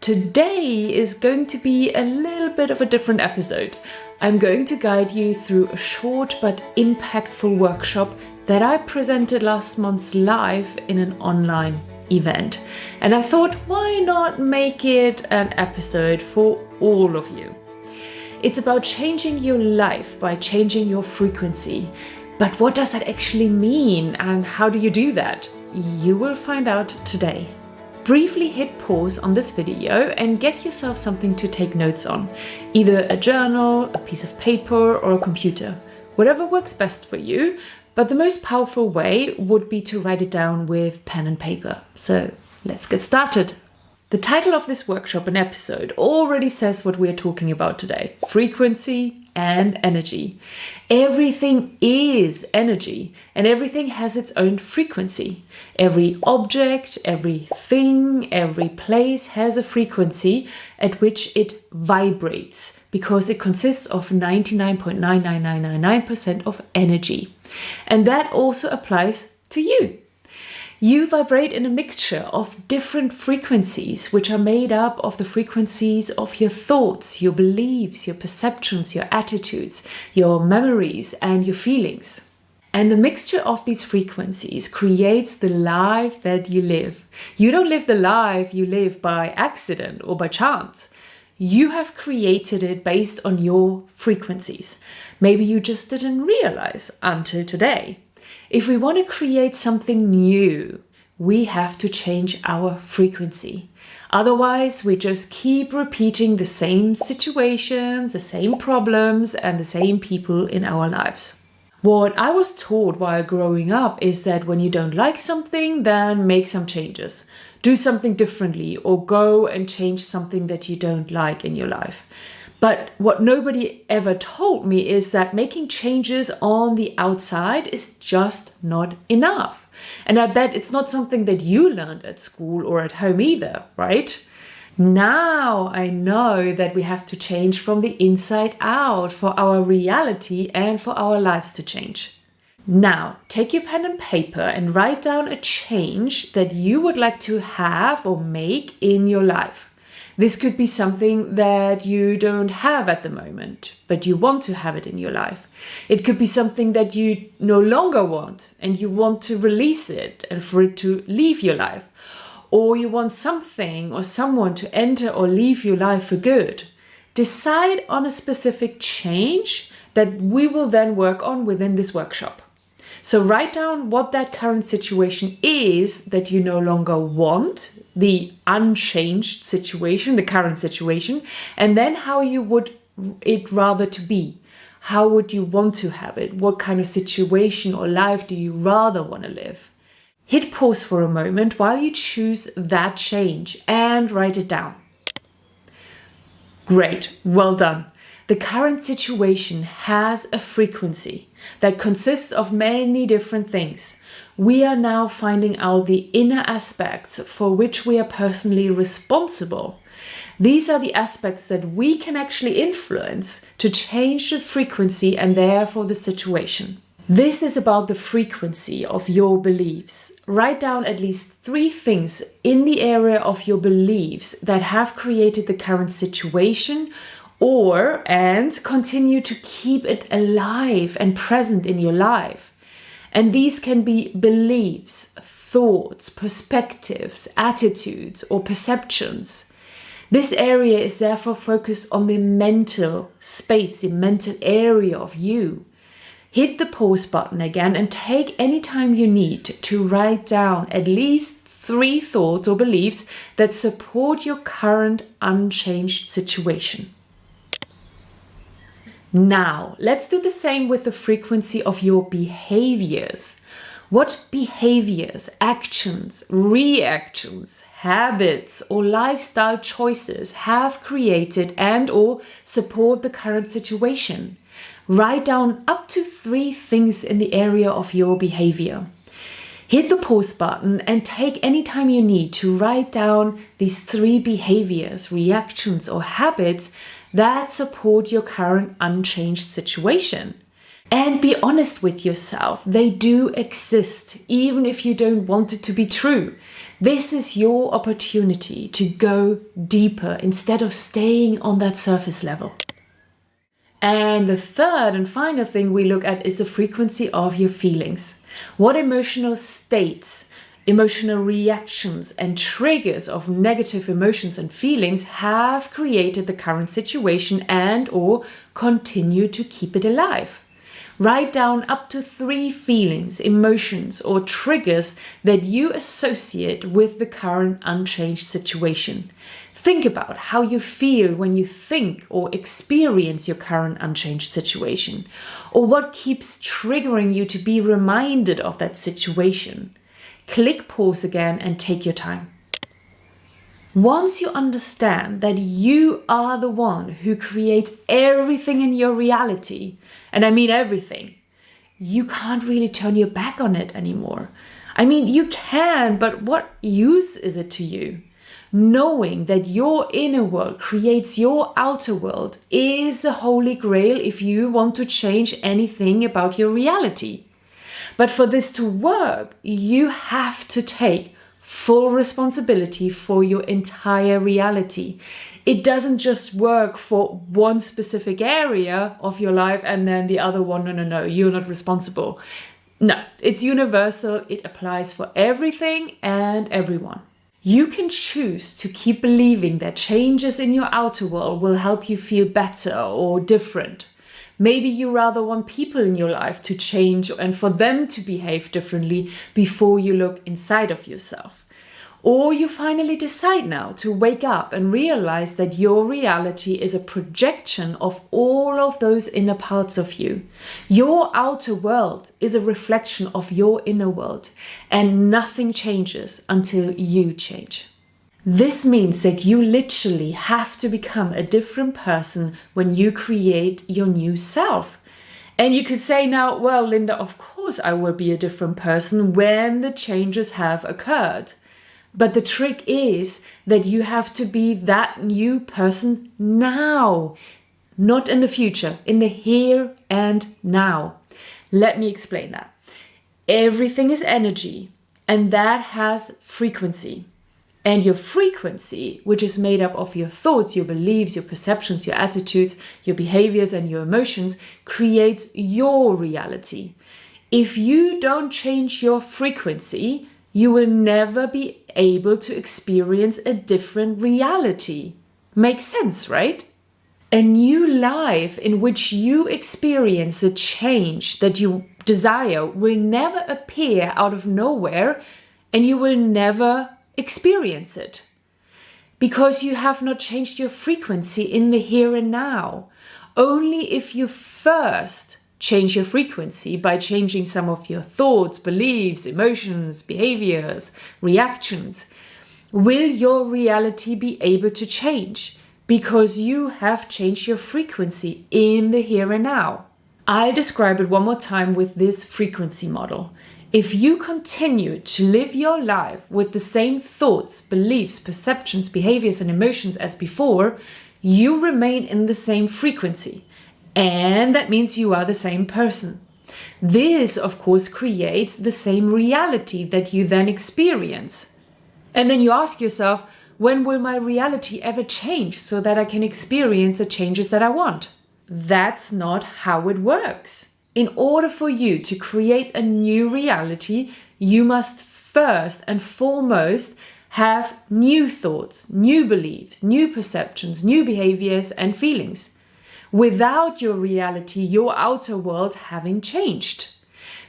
Today is going to be a little bit of a different episode. I'm going to guide you through a short but impactful workshop that I presented last month live in an online event. And I thought, why not make it an episode for all of you? It's about changing your life by changing your frequency. But what does that actually mean and how do you do that? You will find out today. Briefly hit pause on this video and get yourself something to take notes on. Either a journal, a piece of paper, or a computer. Whatever works best for you, but the most powerful way would be to write it down with pen and paper. So let's get started. The title of this workshop and episode already says what we're talking about today: frequency and energy. Everything is energy and everything has its own frequency. Every object, everything, every place has a frequency at which it vibrates because it consists of 99.99999% of energy. And that also applies to you. You vibrate in a mixture of different frequencies, which are made up of the frequencies of your thoughts, your beliefs, your perceptions, your attitudes, your memories, and your feelings. And the mixture of these frequencies creates the life that you live. You don't live the life you live by accident or by chance. You have created it based on your frequencies. Maybe you just didn't realize until today. If we want to create something new, we have to change our frequency. Otherwise, we just keep repeating the same situations, the same problems, and the same people in our lives. What I was taught while growing up is that when you don't like something, then make some changes. Do something differently or go and change something that you don't like in your life. But what nobody ever told me is that making changes on the outside is just not enough. And I bet it's not something that you learned at school or at home either, right? Now I know that we have to change from the inside out for our reality and for our lives to change. Now, take your pen and paper and write down a change that you would like to have or make in your life. This could be something that you don't have at the moment, but you want to have it in your life. It could be something that you no longer want and you want to release it and for it to leave your life. Or you want something or someone to enter or leave your life for good. Decide on a specific change that we will then work on within this workshop. So write down what that current situation is that you no longer want, the unchanged situation, the current situation, and then how you would it rather to be. How would you want to have it? What kind of situation or life do you rather want to live? Hit pause for a moment while you choose that change and write it down. Great, well done. The current situation has a frequency that consists of many different things. We are now finding out the inner aspects for which we are personally responsible. These are the aspects that we can actually influence to change the frequency and therefore the situation. This is about the frequency of your beliefs. Write down at least 3 things in the area of your beliefs that have created the current situation and continue to keep it alive and present in your life. And these can be beliefs, thoughts, perspectives, attitudes, or perceptions. This area is therefore focused on the mental space, the mental area of you. Hit the pause button again and take any time you need to write down at least 3 thoughts or beliefs that support your current unchanged situation. Now, let's do the same with the frequency of your behaviors. What behaviors, actions, reactions, habits, or lifestyle choices have created and or support the current situation? Write down up to 3 things in the area of your behavior. Hit the pause button and take any time you need to write down these 3 behaviors, reactions, or habits that support your current unchanged situation. And be honest with yourself. They do exist, even if you don't want it to be true. This is your opportunity to go deeper instead of staying on that surface level. And the third and final thing we look at is the frequency of your feelings. What emotional states, emotional reactions and triggers of negative emotions and feelings have created the current situation and or continue to keep it alive. Write down up to 3 feelings, emotions or triggers that you associate with the current unchanged situation. Think about how you feel when you think or experience your current unchanged situation, or what keeps triggering you to be reminded of that situation. Click pause again and take your time. Once you understand that you are the one who creates everything in your reality, and I mean everything, you can't really turn your back on it anymore. I mean, you can, but what use is it to you? Knowing that your inner world creates your outer world is the holy grail if you want to change anything about your reality. But for this to work, you have to take full responsibility for your entire reality. It doesn't just work for one specific area of your life and then the other one, no, you're not responsible. No, it's universal. It applies for everything and everyone. You can choose to keep believing that changes in your outer world will help you feel better or different. Maybe you rather want people in your life to change and for them to behave differently before you look inside of yourself. Or you finally decide now to wake up and realize that your reality is a projection of all of those inner parts of you. Your outer world is a reflection of your inner world, and nothing changes until you change. This means that you literally have to become a different person when you create your new self. And you could say now, well, Linda, of course I will be a different person when the changes have occurred. But the trick is that you have to be that new person now, not in the future, in the here and now. Let me explain that. Everything is energy, and that has frequency. And your frequency, which is made up of your thoughts, your beliefs, your perceptions, your attitudes, your behaviors, and your emotions, creates your reality. If you don't change your frequency, you will never be able to experience a different reality. Makes sense, right? A new life in which you experience the change that you desire will never appear out of nowhere, and you will never experience it. Because you have not changed your frequency in the here and now. Only if you first change your frequency by changing some of your thoughts, beliefs, emotions, behaviors, reactions, will your reality be able to change because you have changed your frequency in the here and now. I'll describe it one more time with this frequency model. If you continue to live your life with the same thoughts, beliefs, perceptions, behaviors, and emotions as before, you remain in the same frequency. And that means you are the same person. This, of course, creates the same reality that you then experience. And then you ask yourself, when will my reality ever change so that I can experience the changes that I want? That's not how it works. In order for you to create a new reality, you must first and foremost have new thoughts, new beliefs, new perceptions, new behaviors and feelings. Without your reality, your outer world having changed.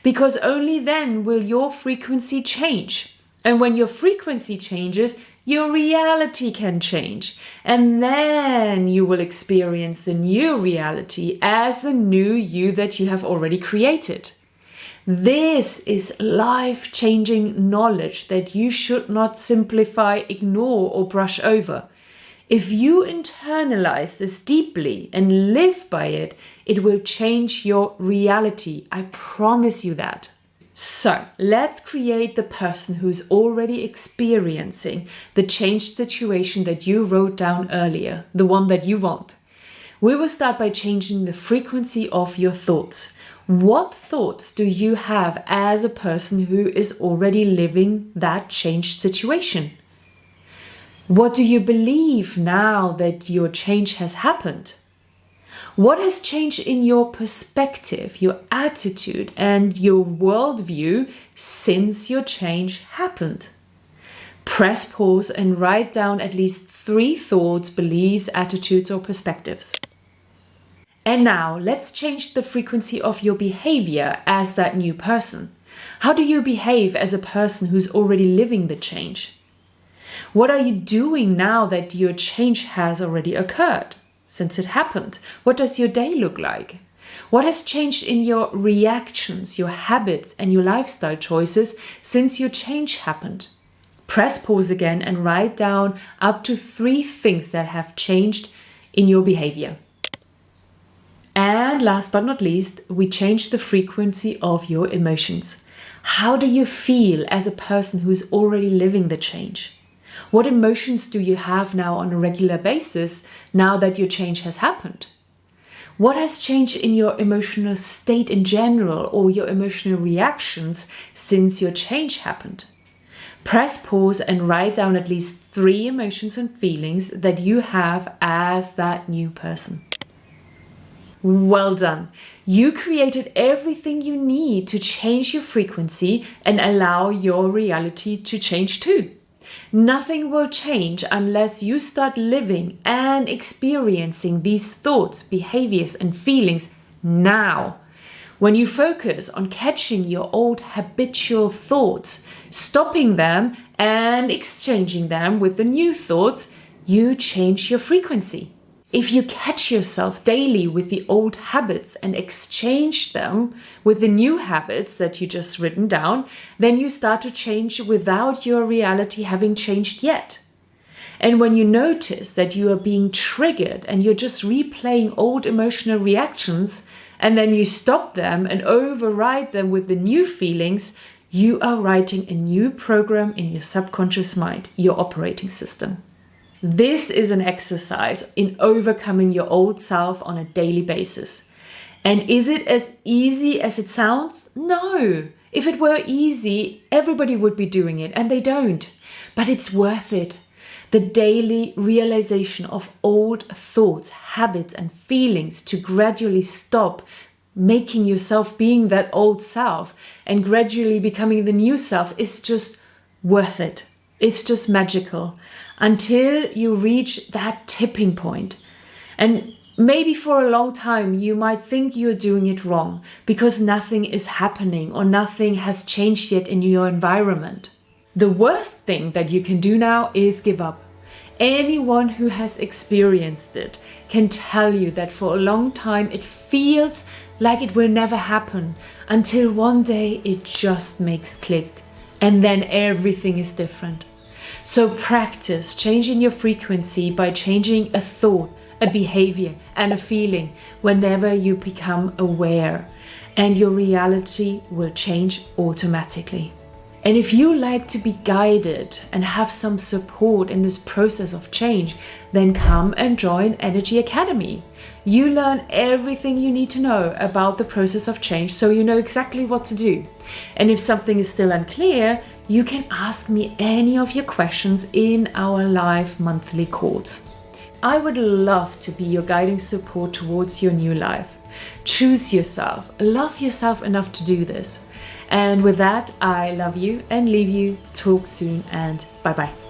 Because only then will your frequency change. And when your frequency changes, your reality can change. And then you will experience the new reality as the new you that you have already created. This is life-changing knowledge that you should not simplify, ignore, or brush over. If you internalize this deeply and live by it, it will change your reality. I promise you that. So let's create the person who's already experiencing the changed situation that you wrote down earlier, the one that you want. We will start by changing the frequency of your thoughts. What thoughts do you have as a person who is already living that changed situation? What do you believe now that your change has happened? What has changed in your perspective, your attitude, and your worldview since your change happened? Press pause and write down at least 3 thoughts, beliefs, attitudes, or perspectives. And now let's change the frequency of your behavior as that new person. How do you behave as a person who's already living the change? What are you doing now that your change has already occurred, since it happened? What does your day look like? What has changed in your reactions, your habits, and your lifestyle choices since your change happened? Press pause again and write down up to 3 things that have changed in your behavior. And last but not least, we change the frequency of your emotions. How do you feel as a person who's already living the change? What emotions do you have now on a regular basis now that your change has happened? What has changed in your emotional state in general or your emotional reactions since your change happened? Press pause and write down at least 3 emotions and feelings that you have as that new person. Well done! You created everything you need to change your frequency and allow your reality to change too. Nothing will change unless you start living and experiencing these thoughts, behaviors, and feelings now. When you focus on catching your old habitual thoughts, stopping them and exchanging them with the new thoughts, you change your frequency. If you catch yourself daily with the old habits and exchange them with the new habits that you just written down, then you start to change without your reality having changed yet. And when you notice that you are being triggered and you're just replaying old emotional reactions, and then you stop them and override them with the new feelings, you are writing a new program in your subconscious mind, your operating system. This is an exercise in overcoming your old self on a daily basis. And is it as easy as it sounds? No. If it were easy, everybody would be doing it, and they don't. But it's worth it. The daily realization of old thoughts, habits, and feelings to gradually stop making yourself being that old self and gradually becoming the new self is just worth it. It's just magical until you reach that tipping point. And maybe for a long time you might think you're doing it wrong because nothing is happening or nothing has changed yet in your environment. The worst thing that you can do now is give up. Anyone who has experienced it can tell you that for a long time it feels like it will never happen until one day it just makes click and then everything is different. So practice changing your frequency by changing a thought, a behavior, and a feeling whenever you become aware, and your reality will change automatically. And if you like to be guided and have some support in this process of change, then come and join Energy Academy. You learn everything you need to know about the process of change so you know exactly what to do. And if something is still unclear, you can ask me any of your questions in our live monthly calls. I would love to be your guiding support towards your new life. Choose yourself, love yourself enough to do this. And with that, I love you and leave you. Talk soon and bye-bye.